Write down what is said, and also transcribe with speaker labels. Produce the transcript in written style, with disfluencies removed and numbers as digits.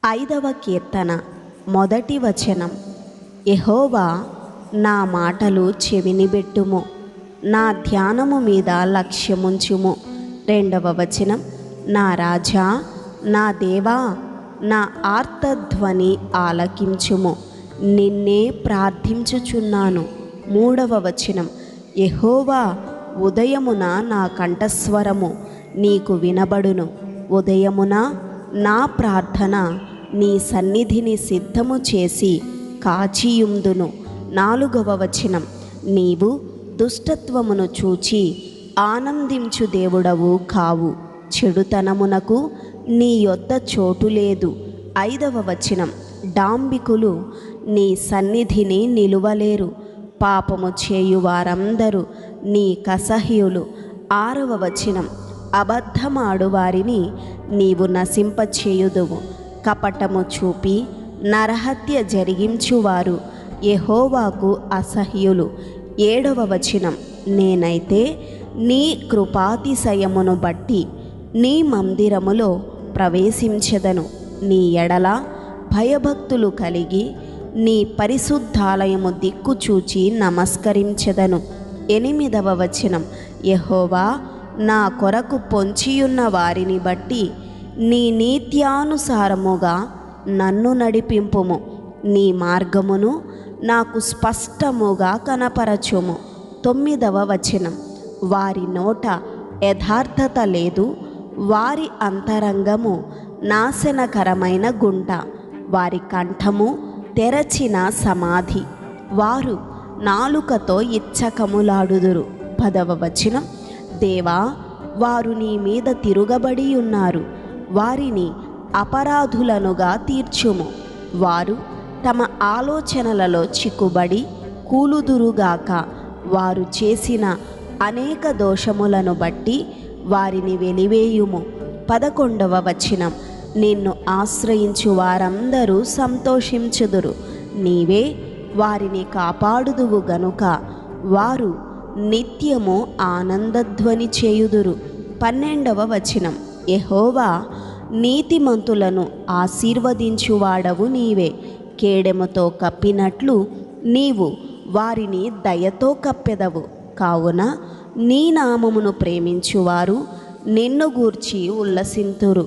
Speaker 1: ఐదవ కీర్తన మొదటి వచనం. యెహోవా నా మాటలు చెవినిబెట్టుము, నా ధ్యానము మీద లక్ష్యముంచుము. రెండవ వచనం. నా రాజా, నా దేవా, నా ఆర్తధ్వని ఆలకించుము, నిన్నే ప్రార్థించుచున్నాను. మూడవ వచనం. యెహోవా, ఉదయమున నా కంఠస్వరము నీకు వినబడును, ఉదయమున నా ప్రార్థన నీ సన్నిధిని సిద్ధము చేసి కాచియుందును. నాలుగవ వచనం. నీవు దుష్టత్వమును చూచి ఆనందించు దేవుడవు కావు, చెడుతనమునకు నీ యొద్ద చోటు లేదు. ఐదవ వచనం. డాంబికులు నీ సన్నిధిని నిలువలేరు, పాపము చేయువారందరూ నీ కసహ్యులు. ఆరవ వచనం. అబద్ధమాడు వారిని నీవు నశింపచేయుదువు, కపటము చూపి నరహత్య జరిగించువారు యెహోవాకు అసహ్యులు. ఏడవ వచనం. నేనైతే నీ కృపాతిశయమును బట్టి నీ మందిరములో ప్రవేశించెదను, నీ ఎడల భయభక్తులు కలిగి నీ పరిశుద్ధాలయము దిక్కు చూచి నమస్కరించెదను. ఎనిమిదవ వచనం. యెహోవా, నా కొరకు పొంచియున్న వారిని బట్టి నీ నీత్యానుసారముగా నన్ను నడిపింపుము, నీ మార్గమును నాకు స్పష్టముగా కనపరచుము. తొమ్మిదవ వచనం. వారి నోట యథార్థత లేదు, వారి అంతరంగము నాశనకరమైన గుంట, వారి కంఠము తెరచిన సమాధి, వారు నాలుకతో ఇచ్చకములాడుదురు. పదవ వచనం. దేవా, వారు నీ మీద తిరుగబడి ఉన్నారు, వారిని అపరాధులనుగా తీర్చుము. వారు తమ ఆలోచనలలో చిక్కుబడి కూలుదురుగాక, వారు చేసిన అనేక దోషములను బట్టి వారిని వెలివేయుము. 11వ వచనం. నిన్ను ఆశ్రయించు వారందరూ సంతోషించుదురు, నీవే వారిని కాపాడుదువు గనుక వారు నిత్యము ఆనందధ్వని చేయుదురు. 12వ వచనం. యెహోవా, నీతిమంతులను ఆశీర్వదించువాడవు నీవే, కేడెముతో కప్పినట్లు నీవు వారిని దయతో కప్పెదవు. కావున నీ నామమును ప్రేమించువారు నిన్ను గూర్చి ఉల్లసింతురు.